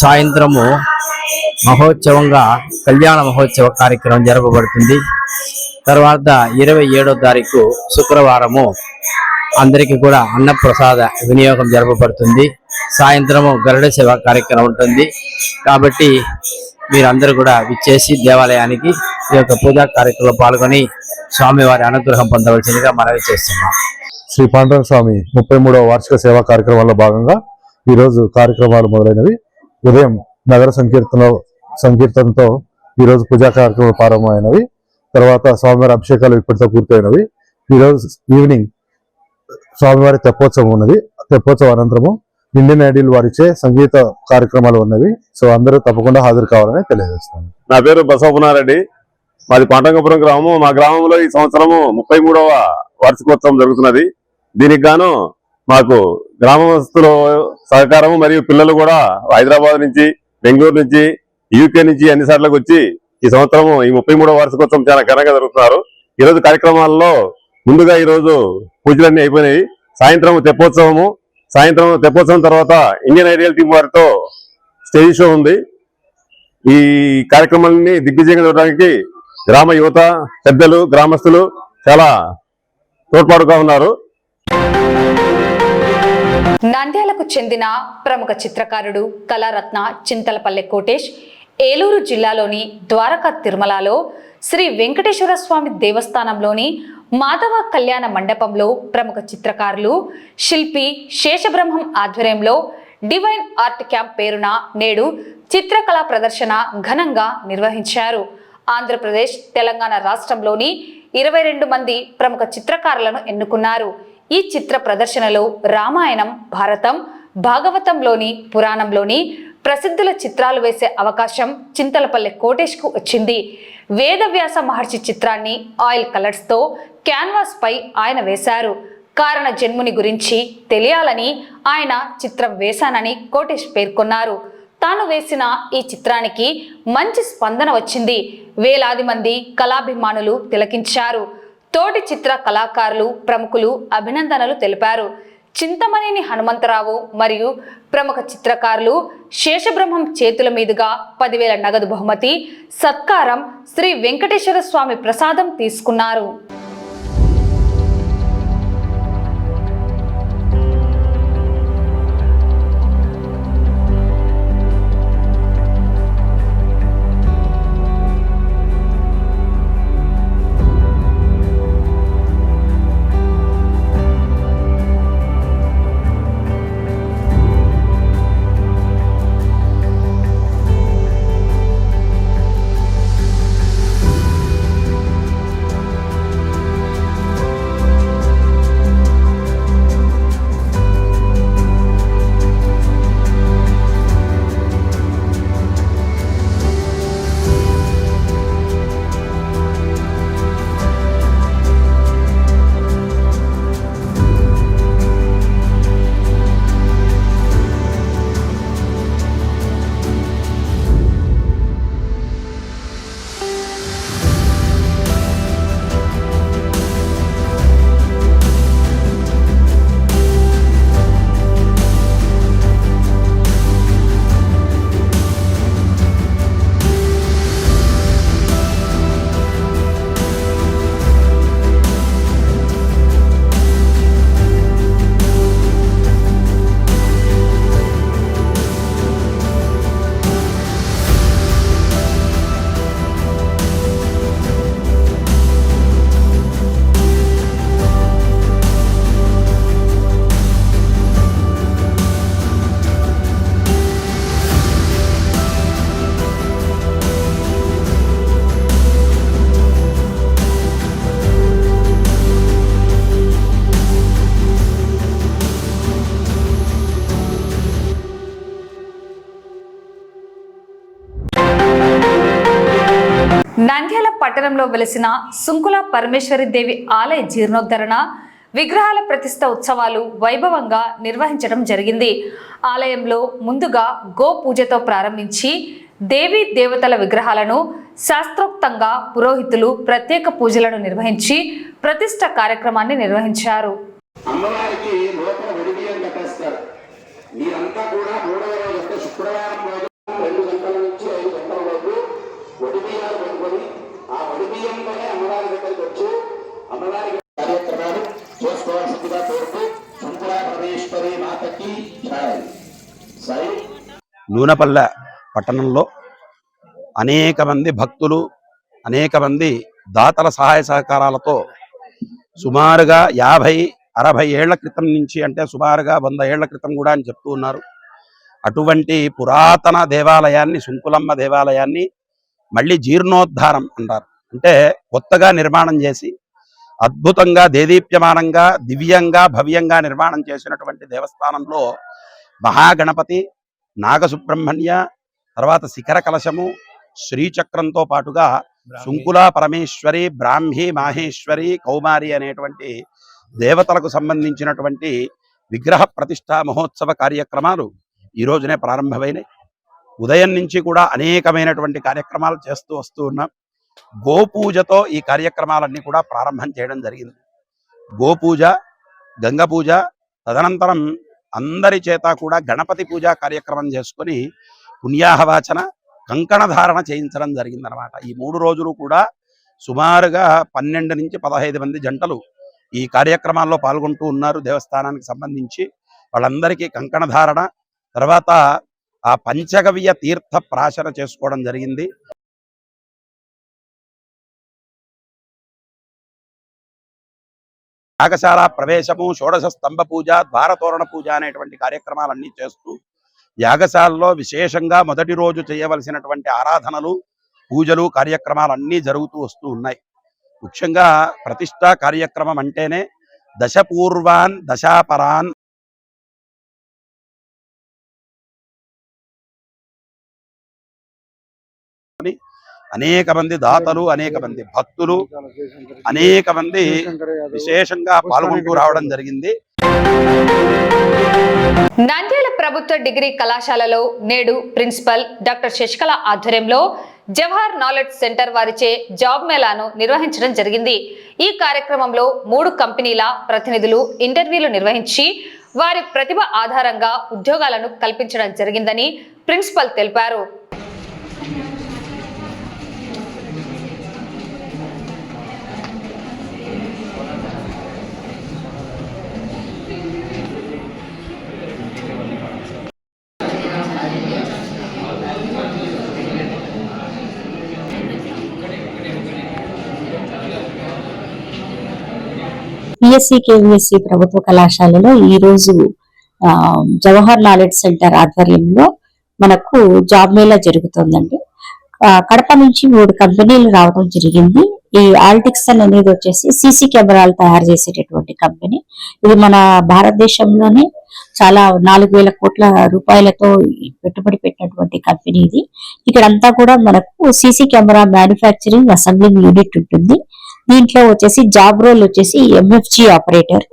సాయంత్రము మహోత్సవంగా కళ్యాణ మహోత్సవ కార్యక్రమం జరపబడుతుంది. తర్వాత 27వ తారీఖు శుక్రవారము అందరికీ కూడా అన్నప్రసాద వినియోగం జరపబడుతుంది. సాయంత్రము గరుడ సేవ కార్యక్రమం ఉంటుంది. కాబట్టి మీరందరూ కూడా విచ్చేసి దేవాలయానికి ఈ యొక్క పూజా కార్యక్రమంలో పాల్గొని స్వామివారి అనుగ్రహం పొందవలసిందిగా మనవి చేస్తున్నాం. శ్రీ పాండురంగ స్వామి 33వ వార్షిక సేవా కార్యక్రమాల్లో భాగంగా ఈరోజు కార్యక్రమాలు మొదలైనవి. ఉదయం నగర సంకీర్తనతో ఈరోజు పూజా కార్యక్రమాలు ప్రారంభమైనవి. తర్వాత స్వామివారి అభిషేకాలు ఇప్పటితో పూర్తయినవి. ఈరోజు ఈవినింగ్ స్వామివారి తెప్పోత్సవం ఉన్నది. తెప్పోత్సవం అనంతరము ఇండియన్ ఐడియల్ వారిచే సంగీత కార్యక్రమాలు ఉన్నవి. సో అందరూ తప్పకుండా హాజరు కావాలని తెలియజేస్తాను. నా పేరు బసవపునారెడ్డి, మాది పాండురంగపురం గ్రామం. మా గ్రామంలో ఈ సంవత్సరము 33వ వార్షికోత్సవం జరుగుతున్నది. దీనికి గాను మాకు గ్రామస్తుల సహకారము మరియు పిల్లలు కూడా హైదరాబాద్ నుంచి, బెంగళూరు నుంచి, యూకే నుంచి అన్ని సార్లకు వచ్చి ఈ సంవత్సరము ఈ 33వ వార్షికోత్సవం చాలా ఘనంగా జరుగుతున్నారు. ఈరోజు కార్యక్రమాల్లో ముందుగా ఈరోజు పూజలన్నీ అయిపోయినాయి. సాయంత్రం తెప్పోత్సవం తర్వాత ఇండియన్ ఐడియల్ టీం వారితో స్టేజ్ షో ఉంది. ఈ కార్యక్రమాన్ని దిగ్విజయంగా చూడడానికి గ్రామ యువత, పెద్దలు, గ్రామస్తులు చాలా తోడ్పాటుగా ఉన్నారు. నంద్యాలకు చెందిన ప్రముఖ చిత్రకారుడు కళారత్న చింతలపల్లె కోటేష్ ఏలూరు జిల్లాలోని ద్వారకా తిరుమలలో శ్రీ వెంకటేశ్వర స్వామి దేవస్థానంలోని మాధవ కళ్యాణ మండపంలో ప్రముఖ చిత్రకారులు శిల్పి శేషబ్రహ్మం ఆధ్వర్యంలో డివైన్ ఆర్ట్ క్యాంప్ పేరున నేడు చిత్రకళా ప్రదర్శన ఘనంగా నిర్వహించారు. ఆంధ్రప్రదేశ్, తెలంగాణ రాష్ట్రంలోని 22 మంది ప్రముఖ చిత్రకారులను ఎన్నుకున్నారు. ఈ చిత్ర ప్రదర్శనలో రామాయణం, భారతం, భాగవతంలోని, పురాణంలోని ప్రసిద్ధుల చిత్రాలు వేసే అవకాశం చింతలపల్లె కోటేష్కు వచ్చింది. వేదవ్యాస మహర్షి చిత్రాన్ని ఆయిల్ కలర్స్తో క్యాన్వాస్ పై ఆయన వేశారు. కారణ జన్ముని గురించి తెలియాలని ఆయన చిత్రం వేశానని కోటేష్ పేర్కొన్నారు. తాను వేసిన ఈ చిత్రానికి మంచి స్పందన వచ్చింది. వేలాది మంది కళాభిమానులు తిలకించారు. తోటి చిత్ర కళాకారులు, ప్రముఖులు అభినందనలు తెలిపారు. చింతమనేని హనుమంతరావు మరియు ప్రముఖ చిత్రకారులు శేషబ్రహ్మం చేతుల మీదుగా 10,000 నగదు బహుమతి సత్కారం శ్రీ వెంకటేశ్వర స్వామి ప్రసాదం తీసుకున్నారు. నంద్యాల పట్టణంలో వెలిసిన సుంకుల పరమేశ్వరి దేవి ఆలయ జీర్ణోద్ధరణ విగ్రహాల ప్రతిష్ఠ ఉత్సవాలు వైభవంగా నిర్వహించడం జరిగింది. ఆలయంలో ముందుగా గో పూజతో ప్రారంభించి దేవీ దేవతల విగ్రహాలను శాస్త్రోక్తంగా పురోహితులు ప్రత్యేక పూజలను నిర్వహించి ప్రతిష్ఠ కార్యక్రమాన్ని నిర్వహించారు. అమ్మవారికి లోపల విడిబియ్యం కట్టేస్తారు. మీరంతా కూడా 3వ రోజు అంటే శుక్రవారం రోజు 2 గంటల నుంచి 5 గంటల వరకు వడిబియ్యాలు పెట్టుకొని ఆ వడిబియ్యంతోనే అమ్మవారి దగ్గరికి వచ్చి అమ్మవారి కార్యక్రమాలు చేసుకోవాల్సిందిగా కోరుతూ సుంకుల పరమేశ్వరి మాతకి జై. నూనెపల్లె పట్టణంలో అనేక మంది భక్తులు అనేక మంది దాతల సహాయ సహకారాలతో సుమారుగా 50-60 ఏళ్ల క్రితం నుంచి, అంటే సుమారుగా 100 ఏళ్ల క్రితం కూడా అని చెప్తూ ఉన్నారు, అటువంటి పురాతన దేవాలయాన్ని, సుంకులమ్మ దేవాలయాన్ని మళ్ళీ జీర్ణోద్ధారం అంటారు. అంటే కొత్తగా నిర్మాణం చేసి అద్భుతంగా దేదీప్యమానంగా దివ్యంగా భవ్యంగా నిర్మాణం చేసినటువంటి దేవస్థానంలో మహాగణపతి, నాగసుబ్రహ్మణ్య, తర్వాత శిఖర కలశము, శ్రీచక్రంతో పాటుగా సుంకుల పరమేశ్వరి, బ్రాహ్మి, మాహేశ్వరి, కౌమారి అనేటువంటి దేవతలకు సంబంధించినటువంటి విగ్రహ ప్రతిష్ఠా మహోత్సవ కార్యక్రమాలు ఈ రోజునే ప్రారంభమైనాయి. ఉదయం నుంచి కూడా అనేకమైనటువంటి కార్యక్రమాలు చేస్తూ వస్తూ ఉన్నాం. గోపూజతో ఈ కార్యక్రమాలన్నీ కూడా ప్రారంభం చేయడం జరిగింది. గోపూజ, గంగ పూజ, తదనంతరం అందరి చేత కూడా గణపతి పూజ కార్యక్రమం చేసుకొని పుణ్యాహవాచన, కంకణధారణ చేయించడం జరిగిందనమాట. ఈ 3 రోజులు కూడా సుమారుగా 12 నుంచి 15 మంది జంటలు ఈ కార్యక్రమాల్లో పాల్గొంటూ ఉన్నారు. దేవస్థానానికి సంబంధించి వాళ్ళందరికీ కంకణధారణ, తర్వాత ఆ పంచగవ్య తీర్థ ప్రాశన చేసుకోవడం జరిగింది. యాగశాల ప్రవేశము, షోడశ స్తంభ పూజ, ద్వారతోరణ పూజ అనేటువంటి కార్యక్రమాలన్నీ చేస్తూ యాగశాలలో విశేషంగా మొదటి రోజు చేయవలసినటువంటి ఆరాధనలు, పూజలు, కార్యక్రమాలన్నీ జరుగుతూ వస్తూ ఉన్నాయి. ముఖ్యంగా ప్రతిష్టా కార్యక్రమం అంటేనే దశపూర్వాన్ దశాపరాన్ అనేక మంది దాతలు, అనేక మంది భక్తులు, అనేక మంది విశేషంగా పాల్గొంటూ రావడం జరిగింది. నంద్యాల ప్రభుత్వ డిగ్రీ కళాశాలలో నేడు ప్రిన్సిపల్ డాక్టర్ శశికళ ఆధ్వర్యంలో జవహర్ నాలెడ్జ్ సెంటర్ వారిచే జాబ్ మేళాను నిర్వహించడం జరిగింది. ఈ కార్యక్రమంలో 3 కంపెనీల ప్రతినిధులు ఇంటర్వ్యూలు నిర్వహించి వారి ప్రతిభ ఆధారంగా ఉద్యోగాలను కల్పించడం జరిగిందని ప్రిన్సిపల్ తెలిపారు. పిఎస్సి కేవీఎస్సి ప్రభుత్వ కళాశాలలో ఈ రోజు జవహర్ నాలెడ్జ్ సెంటర్ ఆధ్వర్యంలో మనకు జాబ్ మేళా జరుగుతుందండి. కడప నుంచి 3 కంపెనీలు రావడం జరిగింది. ఈ ఆల్టిక్సన్ అనేది వచ్చేసి సీసీ కెమెరాలు తయారు చేసేటటువంటి కంపెనీ. ఇది మన భారతదేశంలోనే చాలా 4,000 కోట్ల రూపాయలతో పెట్టుబడి పెట్టినటువంటి కంపెనీ ఇది. ఇక్కడంతా కూడా మనకు CC camera manufacturing assembling unit ఉంటుంది. దీంట్లో వచ్చేసి జాబ్ రోల్ వచ్చేసి MFG ఆపరేటర్.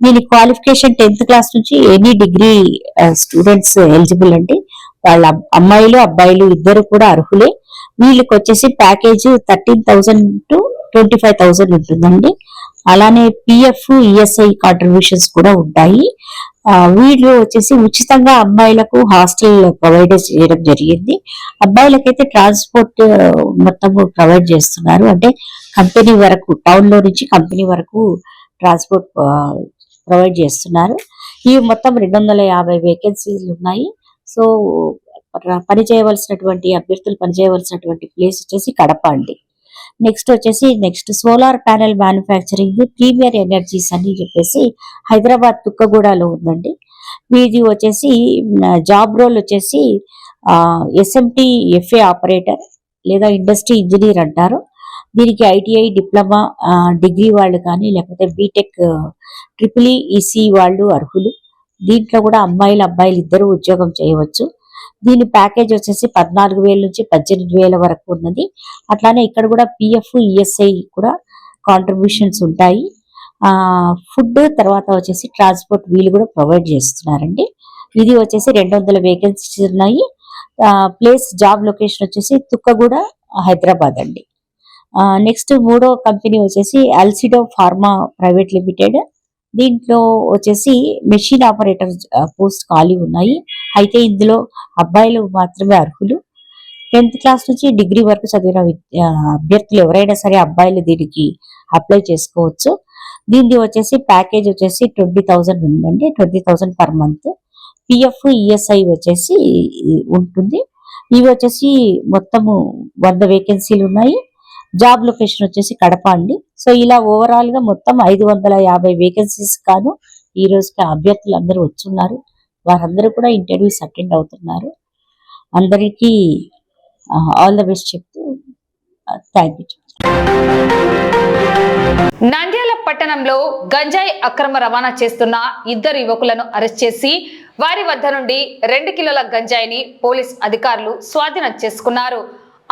దీని క్వాలిఫికేషన్ 10th క్లాస్ నుంచి ఎనీ డిగ్రీ స్టూడెంట్స్ ఎలిజిబుల్ అండి. వాళ్ళ అమ్మాయిలు అబ్బాయిలు ఇద్దరు కూడా అర్హులే. వీళ్ళకి వచ్చేసి ప్యాకేజ్ 13,000 to 25,000 ఉంటుందండి. అలానే PF ESI కాంట్రిబ్యూషన్స్ కూడా ఉంటాయి. వీళ్ళు వచ్చేసి ఉచితంగా అమ్మాయిలకు హాస్టల్ ప్రొవైడ్ చేయడం జరిగింది. అబ్బాయిలకైతే ట్రాన్స్పోర్ట్ మొత్తం ప్రొవైడ్ చేస్తున్నారు. అంటే కంపెనీ వరకు, టౌన్ లో నుంచి కంపెనీ వరకు ట్రాన్స్పోర్ట్ ప్రొవైడ్ చేస్తున్నారు. ఇవి మొత్తం 250 వేకెన్సీలు ఉన్నాయి. సో అభ్యర్థులు పనిచేయవలసినటువంటి ప్లేస్ వచ్చేసి కడప అండి. Next solar panel manufacturing premier energies అని చెప్పేసి హైదరాబాద్ తుక్కగూడలో ఉందండి. వీది వచ్చేసి జాబ్ రోల్ వచ్చేసి SMT FA ఆపరేటర్ లేదా ఇండస్ట్రీ ఇంజనీర్ అంటారు. దీనికి ITI డిప్లొమా డిగ్రీ వాళ్ళు కానీ లేకపోతే బీటెక్ EEEC వాళ్ళు అర్హులు. దీంట్లో కూడా అమ్మాయిలు అబ్బాయిలు ఇద్దరు ఉద్యోగం చేయవచ్చు. దీని ప్యాకేజ్ వచ్చేసి 14,000 నుంచి 18,000 వరకు ఉన్నది. అట్లానే ఇక్కడ కూడా PF ESI కూడా కాంట్రిబ్యూషన్స్ ఉంటాయి. ఫుడ్ తర్వాత వచ్చేసి ట్రాన్స్పోర్ట్ వీళ్ళు కూడా ప్రొవైడ్ చేస్తున్నారండి. ఇది వచ్చేసి 200 వేకెన్సీస్ ఉన్నాయి. ప్లేస్ జాబ్ లొకేషన్ వచ్చేసి తుక్కగూడ హైదరాబాద్ అండి. నెక్స్ట్ 3వ కంపెనీ వచ్చేసి అల్సిడో ఫార్మా ప్రైవేట్ లిమిటెడ్. దీంట్లో వచ్చేసి మెషిన్ ఆపరేటర్ పోస్ట్ ఖాళీ ఉన్నాయి. అయితే ఇందులో అబ్బాయిలు మాత్రమే అర్హులు. 10th క్లాస్ నుంచి డిగ్రీ వరకు చదివిన అభ్యర్థులు ఎవరైనా సరే అబ్బాయిలు దీనికి అప్లై చేసుకోవచ్చు. దీనికి వచ్చేసి ప్యాకేజ్ వచ్చేసి 20,000 ఉందండి. 20,000 పర్ మంత్. PF ESI వచ్చేసి ఉంటుంది. ఇవి వచ్చేసి మొత్తము 100 వేకెన్సీలు ఉన్నాయి. జాబ్ లొకేషన్ వచ్చేసి కడప అండి. సో ఇలా ఓవరాల్ గా మొత్తం 550 వేకెన్సీస్ కాను ఈ రోజుకి అభ్యర్థులు అందరూ వచ్చున్నారు. వారందరూ కూడా ఇంటర్వ్యూస్ అటెండ్ అవుతున్నారు. అందరికీ ఆల్ ద బెస్ట్ చెప్తూ థ్యాంక్ యూ. నంద్యాల పట్టణంలో గంజాయి అక్రమ రవాణా చేస్తున్న 2 యువకులను అరెస్ట్ చేసి వారి వద్ద నుండి 2 కిలోల గంజాయిని పోలీస్ అధికారులు స్వాధీనం చేసుకున్నారు.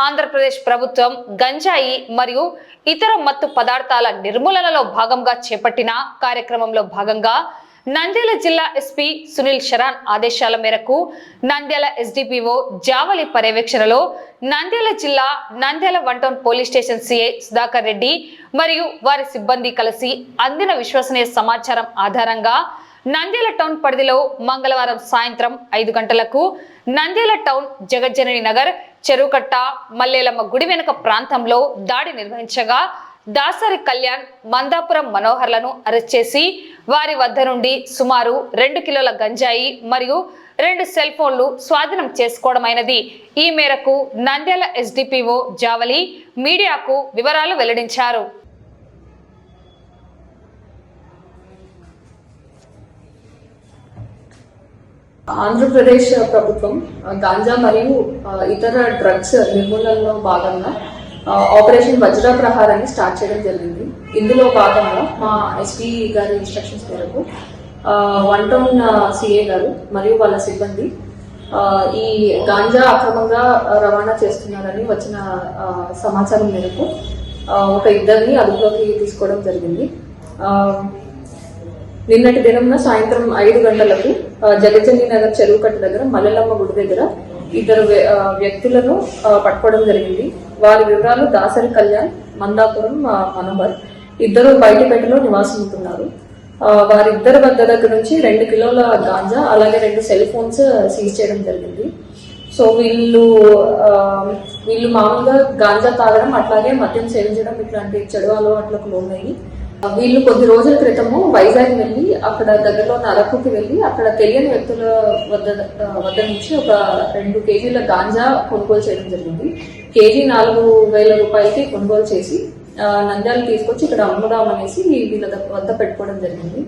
ఆంధ్రప్రదేశ్ ప్రభుత్వం గంజాయి మరియు ఇతర మత్తు పదార్థాల నిర్మూలనలో భాగంగా చేపట్టిన కార్యక్రమంలో భాగంగా నంద్యాల జిల్లా ఎస్పీ సునీల్ శరణ్ ఆదేశాల మేరకు నంద్యాల SDPO జావలి పర్యవేక్షణలో నంద్యాల జిల్లా Nandyal 1 town police station CI Sudhakar Reddy మరియు వారి సిబ్బంది కలిసి అందిన విశ్వసనీయ సమాచారం ఆధారంగా నంద్యాల టౌన్ పరిధిలో మంగళవారం సాయంత్రం 5 గంటలకు నంద్యాల టౌన్ జగజ్జనని నగర్ చెరువుకట్ట మల్లేలమ్మ గుడి వెనుక ప్రాంతంలో దాడి నిర్వహించగా దాసరి కళ్యాణ్ మందాపురం మనోహర్లను అరెస్ట్ చేసి వారి వద్ద నుండి సుమారు 2 కిలోల గంజాయి మరియు 2 సెల్ ఫోన్లు స్వాధీనం చేసుకోవడమైనది. ఈ మేరకు నంద్యాల SDPO జావలి మీడియాకు వివరాలు వెల్లడించారు. ఆంధ్రప్రదేశ్ ప్రభుత్వం గాంజా మరియు ఇతర డ్రగ్స్ నిర్మూలనలో భాగంగా ఆపరేషన్ వజ్ర ప్రహారాన్ని స్టార్ట్ చేయడం జరిగింది. ఇందులో భాగంగా మా ఎస్పీ గారి ఇన్స్ట్రక్షన్స్ మేరకు 1 టౌన్ CA గారు మరియు వాళ్ళ సిబ్బంది ఈ గాంజా అక్రమంగా రవాణా చేస్తున్నారని వచ్చిన సమాచారం మేరకు ఒక 2 అదుపులోకి తీసుకోవడం జరిగింది. నిన్నటి దినంన సాయంత్రం 5 గంటలకు జగజ్జనని నగర్ చెరువుకట్ట దగ్గర మల్లెలమ్మ గుడి దగ్గర 2 వ్యక్తులను పట్టుకోవడం జరిగింది. వారి వివరాలు దాసరి కళ్యాణ్, మందాపురం మనోహర్. 2 బయటపేటలో నివాసం ఉంటున్నారు. వారిద్దరి వద్ద దగ్గర నుంచి 2 కిలోల గాంజా అలాగే 2 సెల్ ఫోన్స్ సీజ్ చేయడం జరిగింది. సో వీళ్ళు మామూలుగా గాంజా తాగడం అట్లాగే మద్యం సేవించడం ఇట్లాంటి చెడు అలవాట్లకు లోనయ్యి వీళ్ళు కొద్ది రోజుల క్రితము వైజాగ్ వెళ్ళి అక్కడ దగ్గరలో ఉన్న అరకుకి వెళ్ళి అక్కడ తెలియని వ్యక్తుల వద్ద నుంచి ఒక 2 కేజీల గాంజా కొనుగోలు చేయడం జరిగింది. కేజీ 4,000 రూపాయలకి కొనుగోలు చేసి నంద్యాల తీసుకొచ్చి ఇక్కడ అమ్ముదాం అనేసి వీళ్ళ వద్ద పెట్టుకోవడం జరిగింది.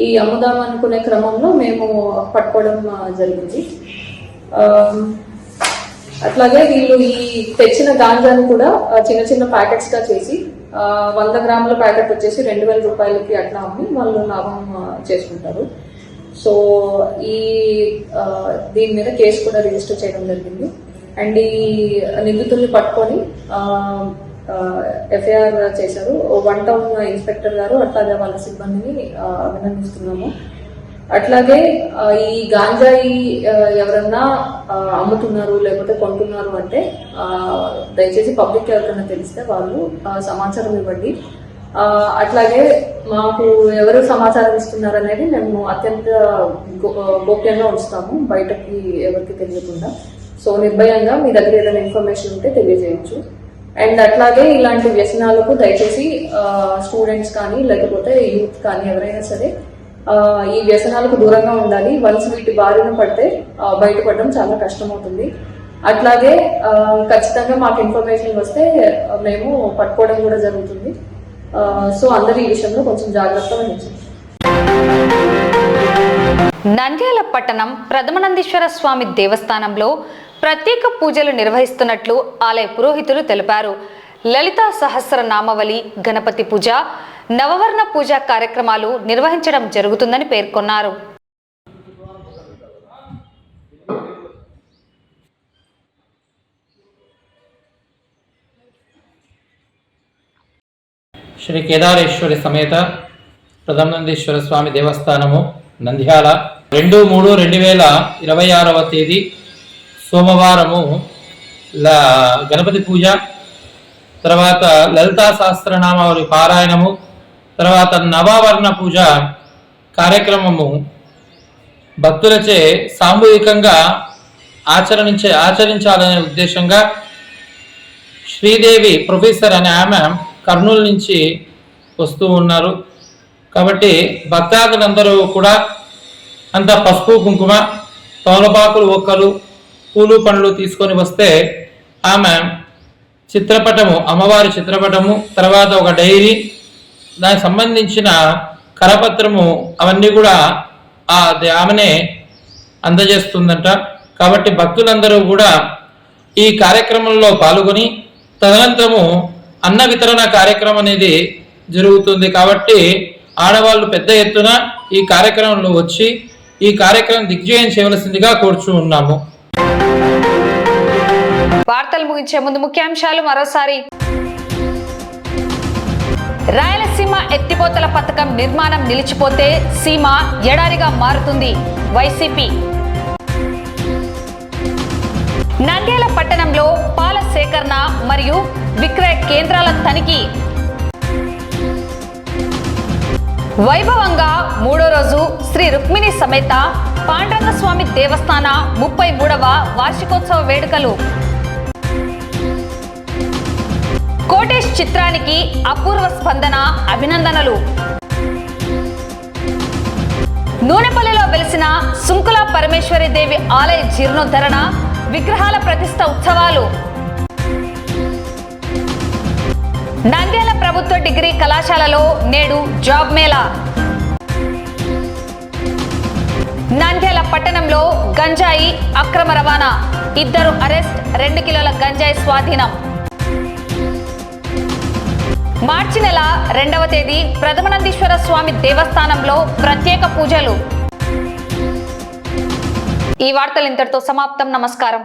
ఈ అమ్ముదాం అనుకునే క్రమంలో మేము పట్టుకోవడం జరిగింది. అట్లాగే వీళ్ళు ఈ తెచ్చిన గాంజాను కూడా చిన్న చిన్న ప్యాకెట్స్ గా చేసి 100 గ్రాముల ప్యాకెట్ వచ్చేసి 2,000 రూపాయలకి అట్లా అమ్మి వాళ్ళు లాభం చేసుకుంటారు. సో దీని మీద కేసు కూడా రిజిస్టర్ చేయడం జరిగింది. అండ్ ఈ నిందితుల్ని పట్టుకొని ఎఫ్ఐఆర్ చేశారు. 1 టౌన్ ఇన్స్పెక్టర్ గారు అట్లాగే వాళ్ళ సిబ్బందిని అభినందిస్తున్నాము. అట్లాగే ఈ గాంజాయి ఎవరన్నా అమ్ముతున్నారు లేకపోతే కొంటున్నారు అంటే దయచేసి పబ్లిక్ ఎవరికైనా తెలిస్తే వాళ్ళు సమాచారం ఇవ్వండి. అట్లాగే మాకు ఎవరు సమాచారం ఇస్తున్నారు అనేది మేము అత్యంత గోప్యంగా ఉంచుతాము, బయటకి ఎవరికి తెలియకుండా. సో నిర్భయంగా మీ దగ్గర ఏదైనా ఇన్ఫర్మేషన్ ఉంటే తెలియజేయచ్చు. అండ్ అట్లాగే ఇలాంటి వ్యసనాలకు దయచేసి స్టూడెంట్స్ కానీ లేకపోతే యూత్ కానీ ఎవరైనా సరే ఈ వ్యసనాలకు దూరంగా ఉండాలి. వన్స్ వీటి బారిన పడితే బయటపడడం చాలా కష్టమవుతుంది. అట్లాగే ఖచ్చితంగా మాకు ఇన్ఫర్మేషన్ వస్తే మేము పట్టుకోవడం కూడా జరుగుతుంది. సో అందరూ ఈ విషయంలో కొంచెం జాగ్రత్త వహించాలి. నంద్యాల పట్టణం ప్రథమానందేశ్వర స్వామి దేవస్థానంలో ప్రత్యేక పూజలు నిర్వహిస్తున్నట్లు ఆలయ పురోహితులు తెలిపారు. లలితా సహస్రనామావళి, గణపతి పూజ, నవవర్ణ పూజా కార్యక్రమాలు నిర్వహించడం జరుగుతుందని పేర్కొన్నారు. శ్రీ కేదారేశ్వరి సమేత ప్రథమానందేశ్వర స్వామి దేవస్థానము నంద్యాల 2/3/2026 తేదీ సోమవారము గణపతి పూజ, తర్వాత లలితా సహస్రనామావళి పారాయణము, తర్వాత నవవర్ణ పూజ కార్యక్రమము భక్తులచే సామూహికంగా ఆచరించాలనే ఉద్దేశంగా శ్రీదేవి ప్రొఫెసర్ అనే ఆమె కర్నూలు నుంచి వస్తూ ఉన్నారు. కాబట్టి భక్తాదులందరూ కూడా అంత పసుపు కుంకుమ, తోలపాకులు, ఒక్కలు, పూలు పండ్లు తీసుకొని వస్తే ఆమె చిత్రపటము, అమ్మవారి చిత్రపటము, తర్వాత ఒక డైరీ, దానికి సంబంధించిన కరపత్రము అవన్నీ కూడా ఆమెనే అందజేస్తుందంట. కాబట్టి భక్తులందరూ కూడా ఈ కార్యక్రమంలో పాల్గొని తదనంతరము అన్న వితరణ కార్యక్రమం అనేది జరుగుతుంది. కాబట్టి ఆడవాళ్ళు పెద్ద ఎత్తున ఈ కార్యక్రమంలో వచ్చి ఈ కార్యక్రమం దిగ్విజయం చేయవలసిందిగా కోరుచూ ఉన్నాము. వార్తలు ముగించే ముందు ముఖ్యాంశాలు మరోసారి. రాయలసీమ ఎత్తిపోతల పథకం నిర్మాణం నిలిచిపోతే సీమ ఎడారిగా మారుతుంది, వైసీపీ. నంద్యాల పట్టణంలో పాల సేకరణ మరియు విక్రయ కేంద్రాల తనిఖీ. వైభవంగా 3వ రోజు శ్రీ రుక్మిణి సమేత పాండురంగస్వామి దేవస్థాన 33వ వార్షికోత్సవ వేడుకలు. కోటేష్ చిత్రానికి అపూర్వ స్పందన, అభినందనలు. నూనెపల్లిలో వెలిసిన సుంకుల పరమేశ్వరి దేవి ఆలయ జీర్ణోద్ధరణ, విగ్రహాల ప్రతిష్ఠ ఉత్సవాలు. నంద్యాల ప్రభుత్వ డిగ్రీ కళాశాలలో నేడు జాబ్ మేళా. నంద్యాల పట్టణంలో గంజాయి అక్రమ రవాణా, 2 అరెస్ట్, 2 కిలోల గంజాయి స్వాధీనం. మార్చి నెల 2వ తేదీ ప్రథమానందేశ్వర స్వామి దేవస్థానంలో ప్రత్యేక పూజలు. ఈ వార్తలు ఇంతటితో సమాప్తం. నమస్కారం.